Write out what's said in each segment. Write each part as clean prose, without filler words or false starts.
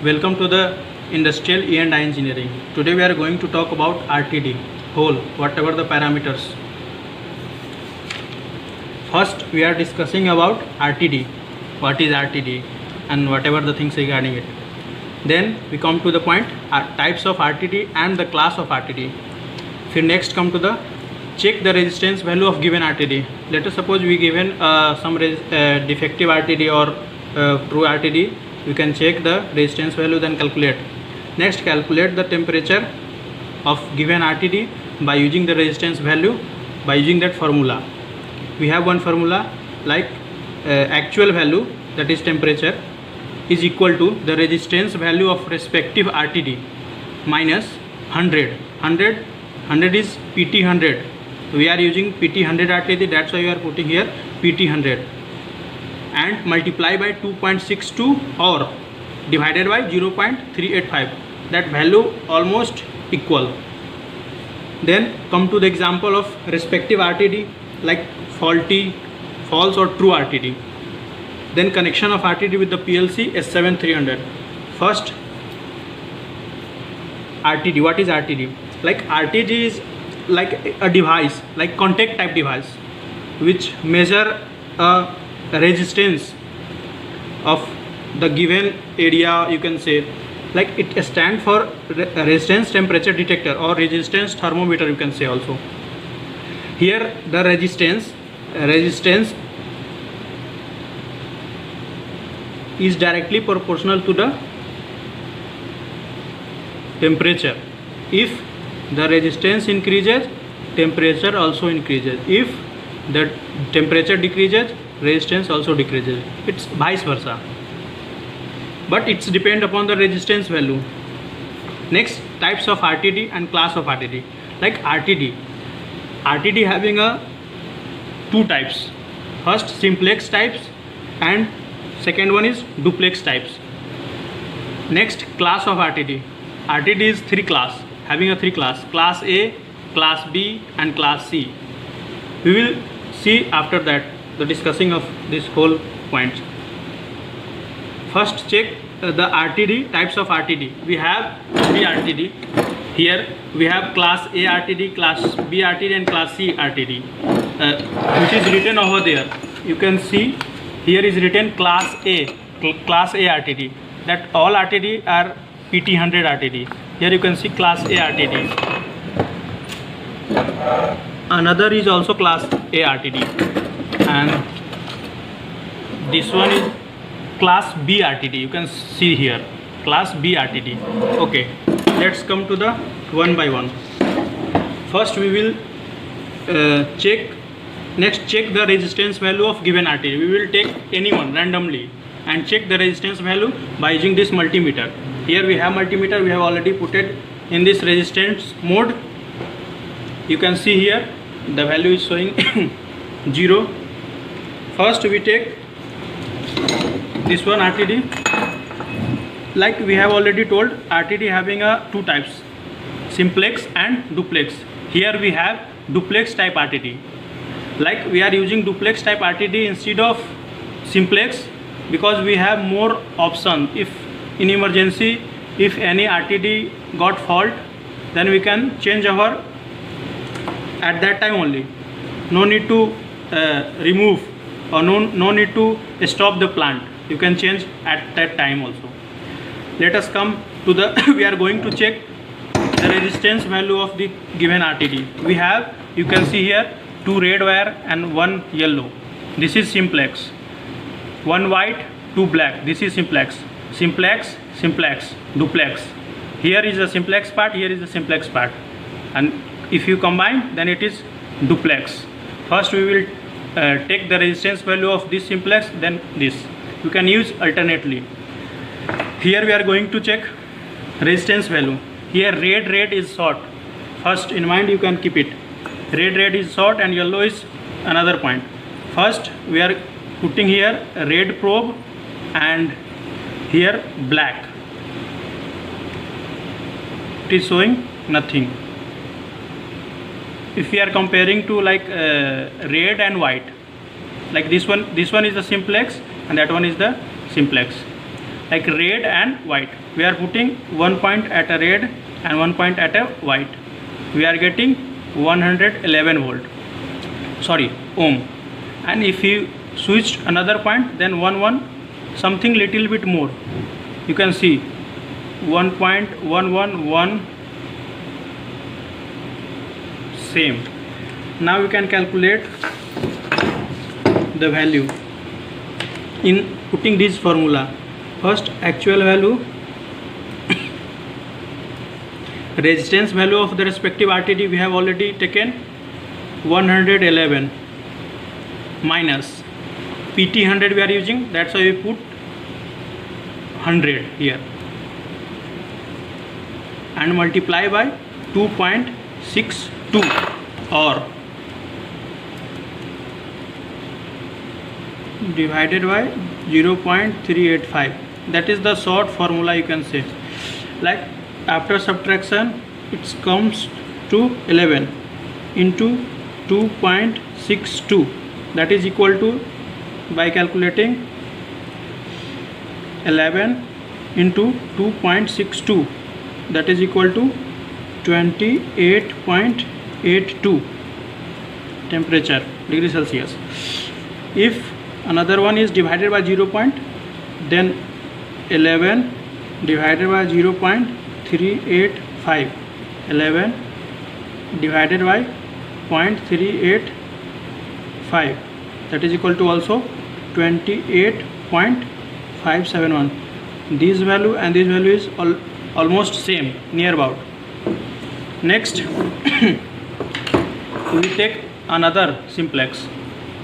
Welcome to the Industrial E&I Engineering. Today we are going to talk about RTD, whole, whatever the parameters. First we are discussing about RTD, what is RTD and whatever the things regarding it. Then we come to the point, types of RTD and the class of RTD. Then next come to the check the resistance value of given RTD. Let us suppose we given some defective RTD or true RTD. You can check the resistance value, then calculate. Next, calculate the temperature of given RTD by using the resistance value, by using that formula. We have one formula like actual value, that is temperature, is equal to the resistance value of respective RTD minus 100. 100 is PT 100. We are using PT 100 RTD, that's why we are putting here PT 100. And multiply by 2.62 or divided by 0.385. That value almost equal. Then come to the example of respective RTD like faulty, false or true RTD. Then connection of RTD with the PLC S7300. First, RTD. What is RTD? Like RTD is like a device, like contact type device, which measure a resistance of the given area. You can say like it stands for resistance temperature detector or resistance thermometer, you can say also. Here the resistance is directly proportional to the temperature. If the resistance increases, temperature also increases. If the temperature decreases, resistance also decreases. It's vice versa, but it's depend upon the resistance value. Next, types of RTD and class of RTD. Like RTD having a two types. First, simplex types, and second one is duplex types. Next, class of RTD. RTD is three class, having a three class: class A, class B and class C. We will see after that the discussing of this whole point. First, check the RTD, types of RTD. We have three RTD. Here we have class A RTD, class B RTD and class C RTD, which is written over there. You can see here is written class A RTD. That all RTD are PT 100 RTD. Here you can see class A RTD. Another is also class A RTD, and this one is class B RTD. You can see here class B RTD. Okay, let's come to the one by one. First we will check the resistance value of given RTD. We will take any one randomly and check the resistance value by using this multimeter. Here we have multimeter, we have already put it in this resistance mode. You can see here the value is showing 0. First we take this one RTD. Like we have already told, RTD having a two types, simplex and duplex. Here we have duplex type RTD. Like we are using duplex type RTD instead of simplex because we have more option. If in emergency, if any RTD got fault, then we can change our at that time only. No need to remove or no need to stop the plant. You can change at that time also. Let us come to the we are going to check the resistance value of the given RTD. We have, you can see here, two red wire and one yellow. This is simplex. One white, two black. This is simplex. Simplex, duplex. Here is the simplex part, here is the simplex part, and if you combine, then it is duplex. First we will take the resistance value of this simplex, then this. You can use alternately. Here we are going to check resistance value. Here red is short. First in mind you can keep it. Red is short and yellow is another point. First we are putting here a red probe and here black. It is showing nothing. If we are comparing to like red and white, like this one is the simplex and that one is the simplex. like red and white. We are putting one point at a red and one point at a white. We are getting 111 volt, sorry, ohm. And if you switched another point, then something little bit more. You can see 1.111, same. Now you can calculate the value in putting this formula. First, actual value, resistance value of the respective RTD we have already taken 111 minus PT 100 we are using, that's why we put 100 here, and multiply by 2.62 or divided by 0.385. that is the short formula, you can say. Like after subtraction it comes to 11 into 2.62, that is equal to, by calculating 11 into 2.62, that is equal to 28.82 temperature degree Celsius. If another one is divided by 0. Then 11 divided by 0.385, 11 divided by 0.385, that is equal to also 28.571. This value and this value is almost same, near about. Next we take another simplex,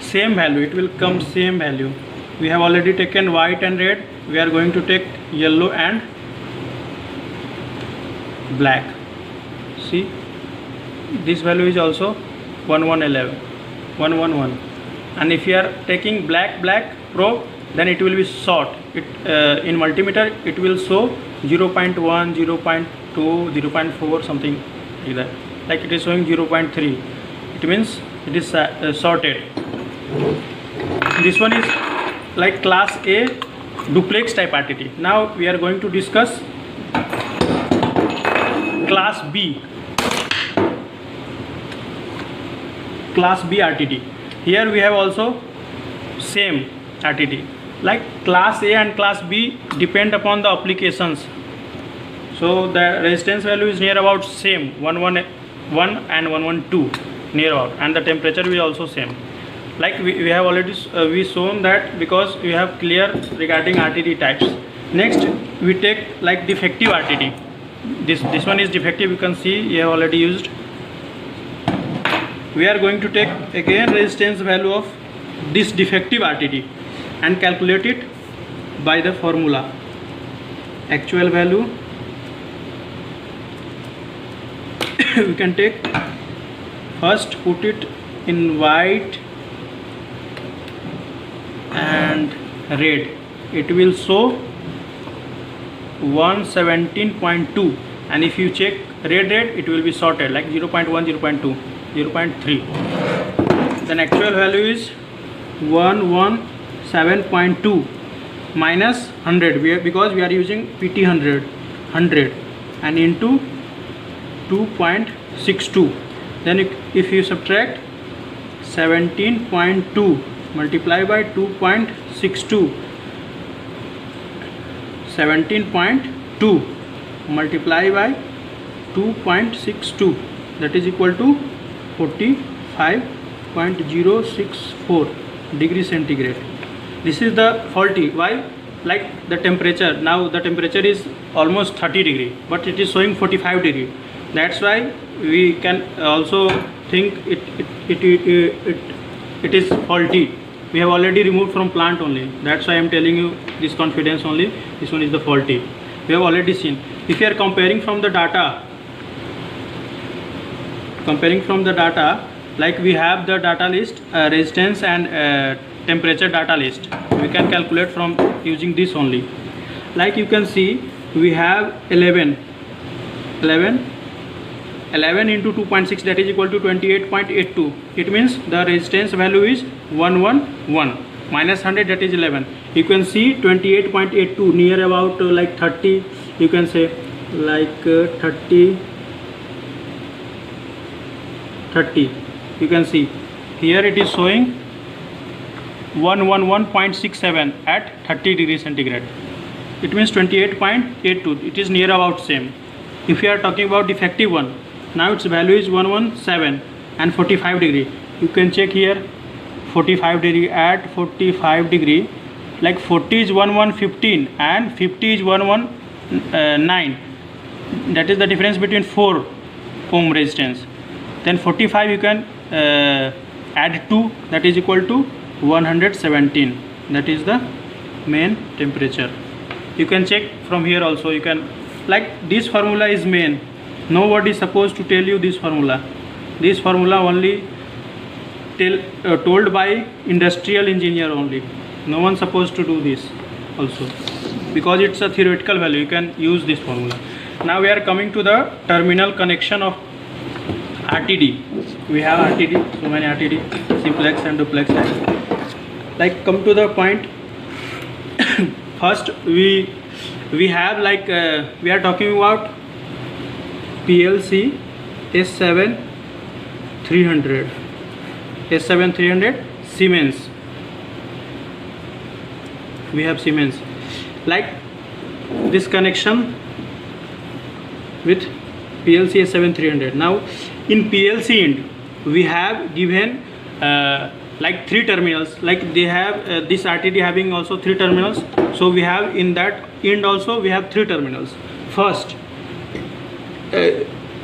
same value, it will come same value. We have already taken white and red, we are going to take yellow and black. See, this value is also 111, and if you are taking black probe, then it will be short. It in multimeter it will show 0.1, 0.2, 0.4, something like that. Like it is showing 0.3, it means it is sorted. This one is like class A duplex type RTD. Now we are going to discuss class B RTD. Here we have also same RTD. Like class A and class B depend upon the applications. So the resistance value is near about same, 111 and 112 near about, and the temperature is also same. Like we have already we shown that, because we have clear regarding RTD types. Next we take like defective RTD. This one is defective, you can see you have already used. We are going to take again resistance value of this defective RTD and calculate it by the formula. Actual value we can take, first put it in white and red, it will show 117.2, and if you check red it will be sorted like 0.1, 0.2, 0.3. Then actual value is 117.2 minus 100, because we are using PT 100 and into 2.62. Then if you subtract 17.2 multiply by 2.62, 17.2 multiply by 2.62, that is equal to 45.064 degree centigrade. This is the faulty. Why? Like the temperature, now the temperature is almost 30 degree, but it is showing 45 degree. That's why we can also think it is faulty. We have already removed from plant only. That's why I am telling you this confidence only. This one is the faulty. We have already seen. If you are comparing from the data, like we have the data list, resistance and temperature data list. We can calculate from using this only. Like you can see, we have 11 into 2.6, that is equal to 28.82. It means the resistance value is 111 minus 100, that is 11. you can see 28.82, near about like 30, you can say like 30, you can see here it is showing 111.67 at 30 degrees centigrade. It means 28.82, it is near about same. If you are talking about defective one, now its value is 117 and 45 degree. You can check here 45 degree, at 45 degree, like 40 is 1115 and 50 is 119. That is the difference between 4 ohm resistance. Then 45 you can add 2, that is equal to 117. That is the main temperature. You can check from here also. You can, like, this formula is main. Nobody is supposed to tell you this formula. This formula only told by industrial engineer only. No one supposed to do this also, because it's a theoretical value. You can use this formula. Now we are coming to the terminal connection of RTD. We have RTD, so many RTD, simplex and duplex. Like, come to the point. First we have, like, we are talking about PLC S7300 Siemens. We have Siemens, like this connection with PLC S7300. Now in PLC end we have given like 3 terminals, like they have this RTD having also 3 terminals. So we have in that end also we have 3 terminals. First,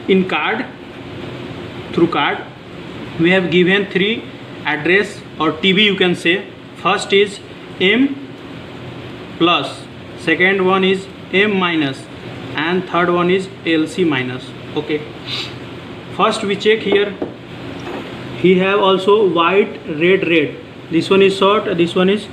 in card, through card, we have given 3 address or TB, you can say. First is M plus, second one is M minus, and third one is LC minus. Okay, first we check here. He have also white, red. This one is short, this one is